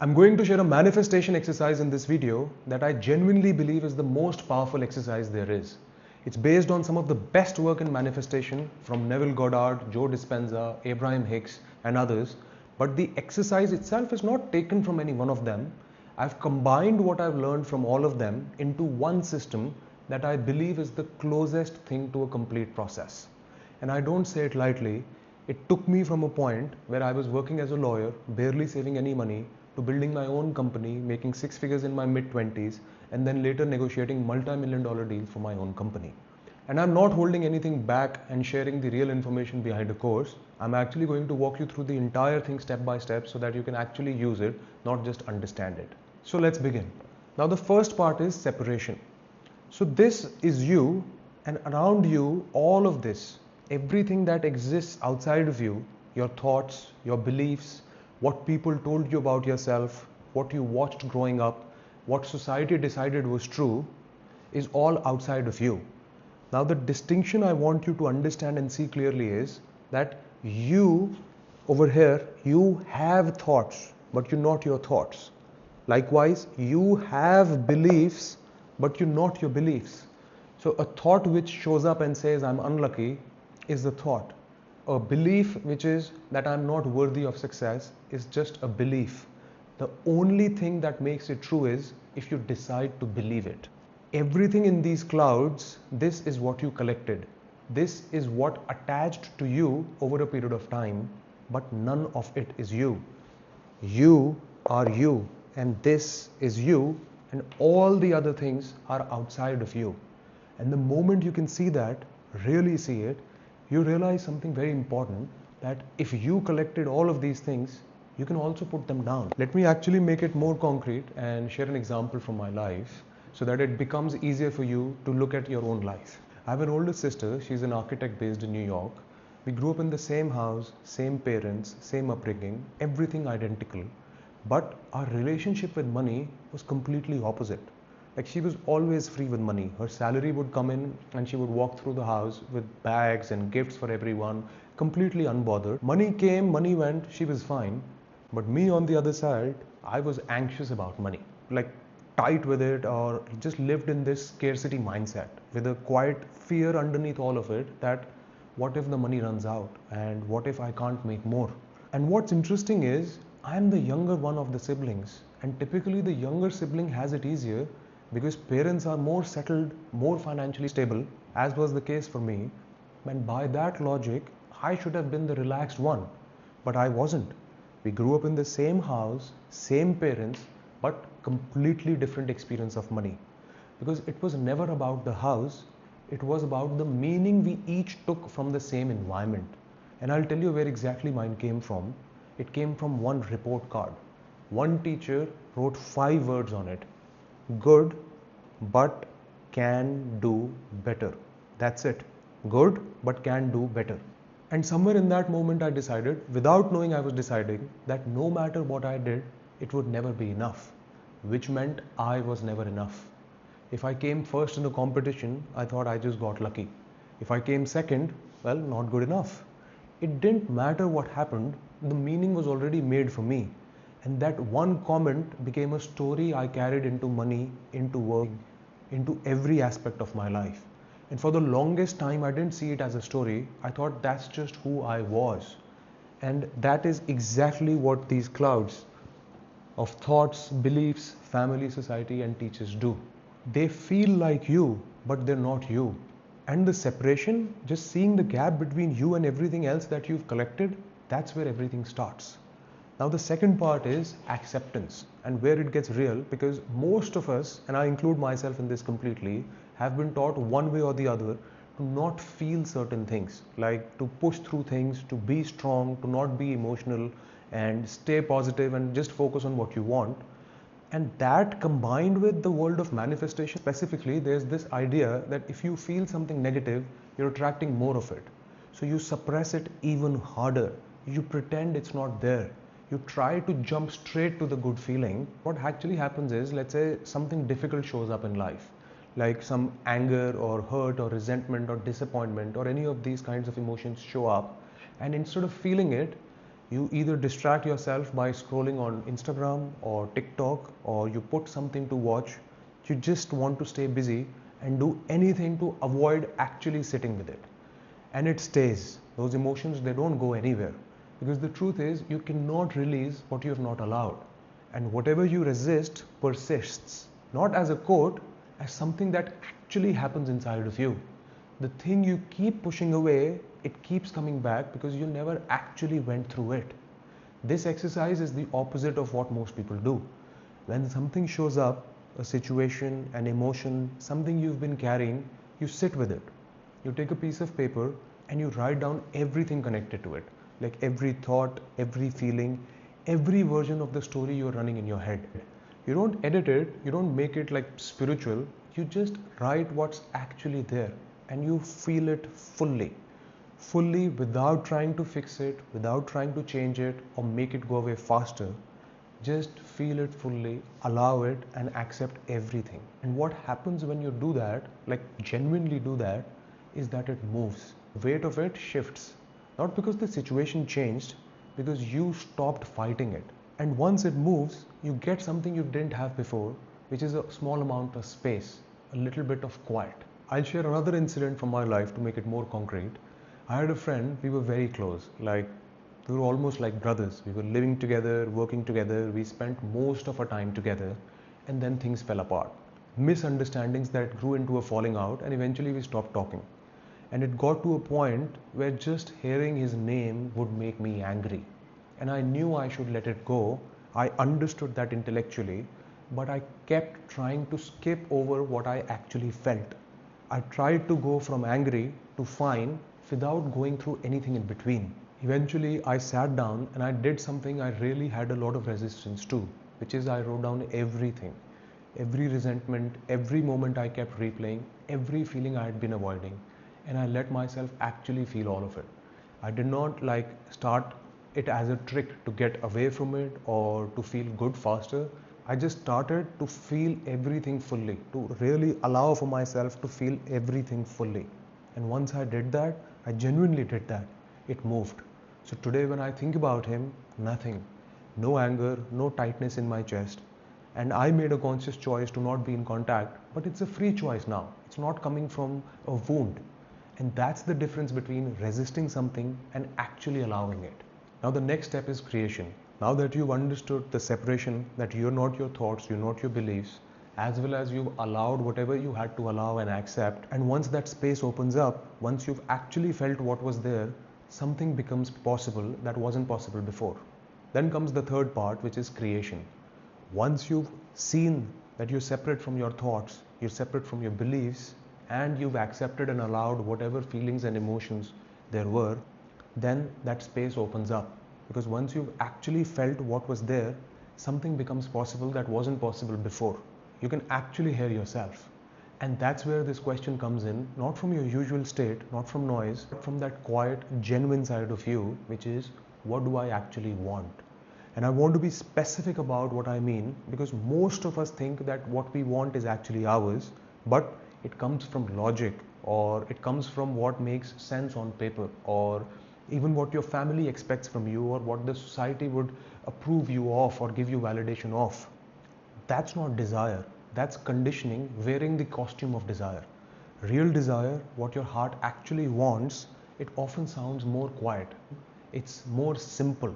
I'm going to share a manifestation exercise in this video that I genuinely believe is the most powerful exercise there is. It's based on some of the best work in manifestation from Neville Goddard, Joe Dispenza, Abraham Hicks, and others. But the exercise itself is not taken from any one of them. I've combined what I've learned from all of them into one system that I believe is the closest thing to a complete process. And I don't say it lightly. It took me from a point where I was working as a lawyer, barely saving any money, to building my own company, making six figures in my mid-20s, and then later negotiating multi-million-dollar deals for my own company. And I'm not holding anything back and sharing the real information behind a course. I'm actually going to walk you through the entire thing step by step so that you can actually use it, not just understand it. So let's begin. Now the first part is separation. So this is you, and around you, all of this, everything that exists outside of you, your thoughts, your beliefs, what people told you about yourself, what you watched growing up, what society decided was true, is all outside of you. Now the distinction I want you to understand and see clearly is that you, over here, you have thoughts, but you're not your thoughts. Likewise, you have beliefs, but you're not your beliefs. So a thought which shows up and says I'm unlucky is the thought. A belief which is that I'm not worthy of success is just a belief. The only thing that makes it true is if you decide to believe it. Everything in these clouds, this is what you collected. This is what attached to you over a period of time, but none of it is you. You are you, and this is you, and all the other things are outside of you. And the moment you can see that, really see it, you realize something very important, that if you collected all of these things, you can also put them down. Let me actually make it more concrete and share an example from my life so that it becomes easier for you to look at your own life. I have an older sister. She's an architect based in New York. We grew up in the same house, same parents, same upbringing, everything identical. But our relationship with money was completely opposite. Like, she was always free with money. Her salary would come in and she would walk through the house with bags and gifts for everyone, completely unbothered. Money came, money went, she was fine. But me on the other side, I was anxious about money, like tight with it, or just lived in this scarcity mindset with a quiet fear underneath all of it that what if the money runs out and what if I can't make more? And what's interesting is I am the younger one of the siblings, and typically the younger sibling has it easier because parents are more settled, more financially stable, as was the case for me. And by that logic, I should have been the relaxed one, but I wasn't. We grew up in the same house, same parents, but completely different experience of money. Because it was never about the house, it was about the meaning we each took from the same environment. And I'll tell you where exactly mine came from. It came from one report card. One teacher wrote 5 words on it: good, but can do better. That's it. Good, but can do better. And somewhere in that moment I decided, without knowing I was deciding, that no matter what I did, it would never be enough, which meant I was never enough. If I came first in a competition, I thought I just got lucky. If I came second, well, not good enough. It didn't matter what happened, the meaning was already made for me. And that one comment became a story I carried into money, into work, into every aspect of my life. And for the longest time, I didn't see it as a story. I thought that's just who I was. And that is exactly what these clouds of thoughts, beliefs, family, society, and teachers do. They feel like you, but they're not you. And the separation, just seeing the gap between you and everything else that you've collected, that's where everything starts. Now the second part is acceptance, and where it gets real, because most of us, and I include myself in this completely, have been taught one way or the other to not feel certain things, like to push through things, to be strong, to not be emotional, and stay positive and just focus on what you want. And that, combined with the world of manifestation specifically, there's this idea that if you feel something negative, you're attracting more of it. So you suppress it even harder. You pretend it's not there. You try to jump straight to the good feeling. What actually happens is, let's say something difficult shows up in life, like some anger or hurt or resentment or disappointment or any of these kinds of emotions show up, and instead of feeling it, You either distract yourself by scrolling on Instagram or TikTok, or you put something to watch. You just want to stay busy and do anything to avoid actually sitting with it. And it stays. Those emotions, they don't go anywhere. Because the truth is, you cannot release what you have not allowed. And whatever you resist persists, not as a quote, as something that actually happens inside of you. The thing you keep pushing away, it keeps coming back because you never actually went through it. This exercise is the opposite of what most people do. When something shows up, a situation, an emotion, something you've been carrying, you sit with it. You take a piece of paper and you write down everything connected to it. Like every thought, every feeling, every version of the story you're running in your head. You don't edit it, you don't make it like spiritual, you just write what's actually there and you feel it fully. Fully, without trying to fix it, without trying to change it or make it go away faster. Just feel it fully, allow it and accept everything. And what happens when you do that, like genuinely do that, is that it moves. The weight of it shifts. Not because the situation changed, because you stopped fighting it. And once it moves, you get something you didn't have before, which is a small amount of space, a little bit of quiet. I'll share another incident from my life to make it more concrete. I had a friend, we were very close, like we were almost like brothers. We were living together, working together, we spent most of our time together, and then things fell apart. Misunderstandings that grew into a falling out, and eventually we stopped talking. And it got to a point where just hearing his name would make me angry. And I knew I should let it go. I understood that intellectually, but I kept trying to skip over what I actually felt. I tried to go from angry to fine without going through anything in between. Eventually, I sat down and I did something I really had a lot of resistance to, which is I wrote down everything. Every resentment, every moment I kept replaying, every feeling I had been avoiding. And I let myself actually feel all of it. I did not like start it as a trick to get away from it or to feel good faster. I just started to feel everything fully, to really allow for myself to feel everything fully. And once I did that, I genuinely did that. It moved. So today when I think about him, nothing. No anger, no tightness in my chest. And I made a conscious choice to not be in contact, but it's a free choice now. It's not coming from a wound. And that's the difference between resisting something and actually allowing it. Now the next step is creation. Now that you've understood the separation, that you're not your thoughts, you're not your beliefs, as well as you've allowed whatever you had to allow and accept, and once that space opens up, once you've actually felt what was there, something becomes possible that wasn't possible before. Then comes the third part, which is creation. Once you've seen that you're separate from your thoughts, you're separate from your beliefs, and you've accepted and allowed whatever feelings and emotions there were, then that space opens up. Because once you've actually felt what was there, something becomes possible that wasn't possible before. You can actually hear yourself. And that's where this question comes in, not from your usual state, not from noise, but from that quiet, genuine side of you, which is, what do I actually want? And I want to be specific about what I mean, because most of us think that what we want is actually ours, but it comes from logic, or it comes from what makes sense on paper, or even what your family expects from you, or what the society would approve you of or give you validation of. That's not desire. That's conditioning wearing the costume of desire. Real desire, what your heart actually wants, it often sounds more quiet. It's more simple.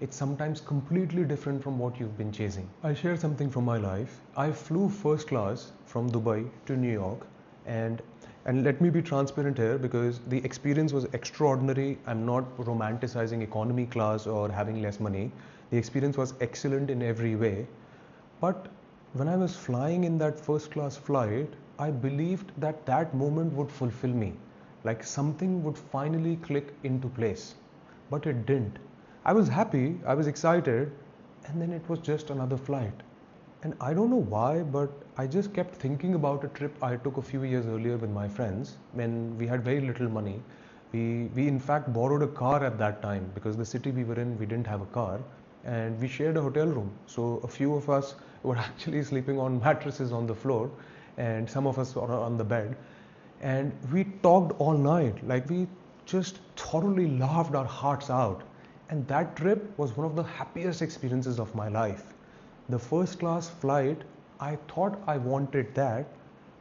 It's sometimes completely different from what you've been chasing. I'll share something from my life. I flew first class from Dubai to New York, and let me be transparent here, because the experience was extraordinary. I'm not romanticizing economy class or having less money. The experience was excellent in every way. But when I was flying in that first class flight, I believed that that moment would fulfill me, like something would finally click into place. But it didn't. I was happy, I was excited, and then it was just another flight. And I don't know why, but I just kept thinking about a trip I took a few years earlier with my friends when we had very little money. We in fact borrowed a car at that time, because the city we were in, we didn't have a car, and we shared a hotel room. So a few of us were actually sleeping on mattresses on the floor, and some of us were on the bed. And we talked all night, like we just thoroughly laughed our hearts out. And that trip was one of the happiest experiences of my life. The first class flight, I thought I wanted that,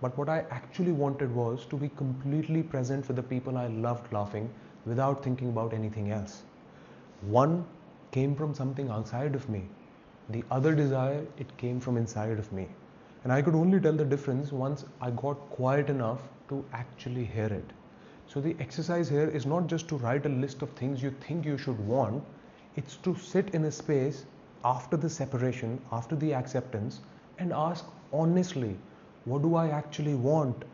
but what I actually wanted was to be completely present with the people I loved laughing without thinking about anything else. One came from something outside of me. The other desire, it came from inside of me. And I could only tell the difference once I got quiet enough to actually hear it. So the exercise here is not just to write a list of things you think you should want, it's to sit in a space after the separation, after the acceptance, and ask honestly, what do I actually want?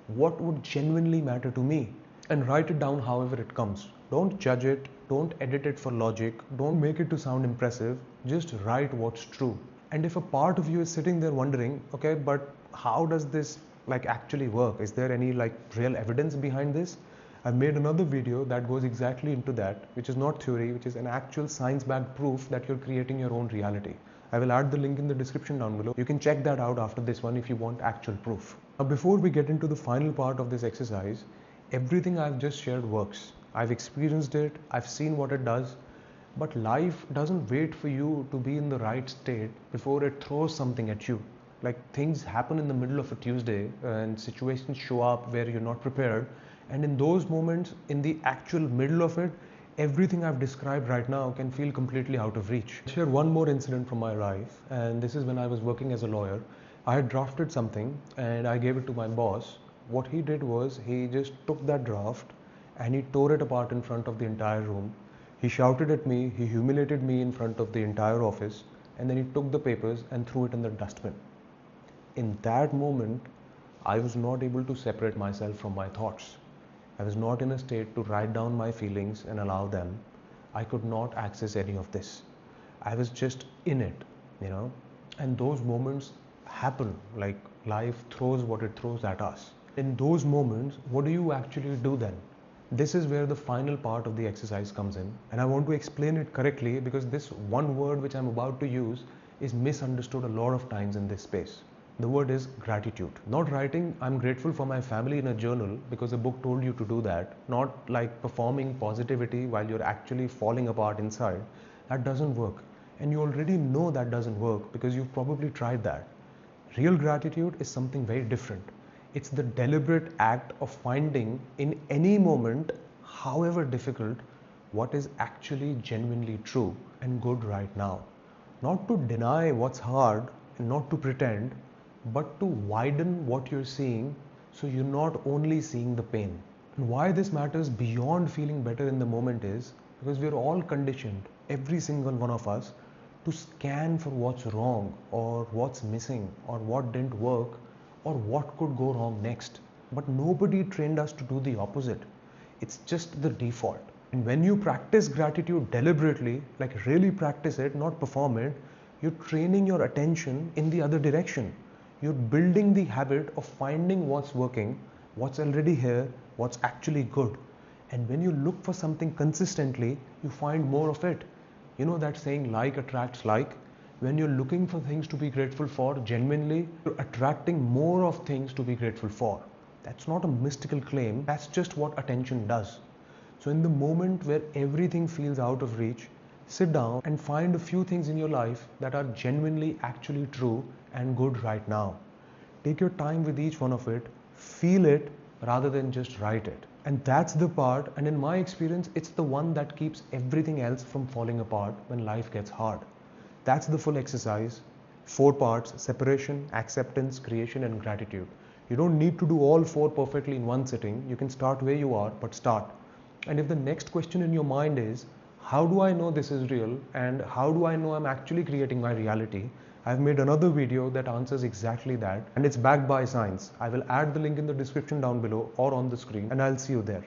What would genuinely matter to me? And write it down however it comes. Don't judge it, don't edit it for logic, don't make it to sound impressive, just write what's true. And if a part of you is sitting there wondering, okay, but how does this actually work? Is there any real evidence behind this? I've made another video that goes exactly into that, which is not theory, which is an actual science-backed proof that you're creating your own reality. I will add the link in the description down below. You can check that out after this one if you want actual proof. Now, before we get into the final part of this exercise, everything I've just shared works. I've experienced it, I've seen what it does, but life doesn't wait for you to be in the right state before it throws something at you. Things happen in the middle of a Tuesday and situations show up where you're not prepared. And in those moments, in the actual middle of it, everything I've described right now can feel completely out of reach. I'll share one more incident from my life, and this is when I was working as a lawyer. I had drafted something and I gave it to my boss. What he did was he just took that draft and he tore it apart in front of the entire room. He shouted at me, he humiliated me in front of the entire office, and then he took the papers and threw it in the dustbin. In that moment, I was not able to separate myself from my thoughts. I was not in a state to write down my feelings and allow them. I could not access any of this. I was just in it, and those moments happen. Life throws what it throws at us. In those moments, what do you actually do then? This is where the final part of the exercise comes in, and I want to explain it correctly because this one word which I'm about to use is misunderstood a lot of times in this space. The word is gratitude. Not writing, I'm grateful for my family in a journal because a book told you to do that. Not performing positivity while you're actually falling apart inside. That doesn't work. And you already know that doesn't work because you've probably tried that. Real gratitude is something very different. It's the deliberate act of finding in any moment, however difficult, what is actually genuinely true and good right now. Not to deny what's hard and not to pretend, but to widen what you're seeing so you're not only seeing the pain. And why this matters beyond feeling better in the moment is because we're all conditioned, every single one of us, to scan for what's wrong or what's missing or what didn't work or what could go wrong next. But nobody trained us to do the opposite. It's just the default. And when you practice gratitude deliberately, really practice it, not perform it, you're training your attention in the other direction. You're building the habit of finding what's working, what's already here, what's actually good. And when you look for something consistently, you find more of it. You know that saying, like attracts like? When you're looking for things to be grateful for genuinely, you're attracting more of things to be grateful for. That's not a mystical claim, that's just what attention does. So in the moment where everything feels out of reach, sit down and find a few things in your life that are genuinely actually true and good right now. Take your time with each one of it, feel it rather than just write it. And that's the part, and in my experience, it's the one that keeps everything else from falling apart when life gets hard. That's the full exercise. 4 parts: separation, acceptance, creation, and gratitude. You don't need to do all 4 perfectly in one sitting. You can start where you are, but start. And if the next question in your mind is, how do I know this is real and how do I know I'm actually creating my reality? I've made another video that answers exactly that, and it's backed by science. I will add the link in the description down below or on the screen, and I'll see you there.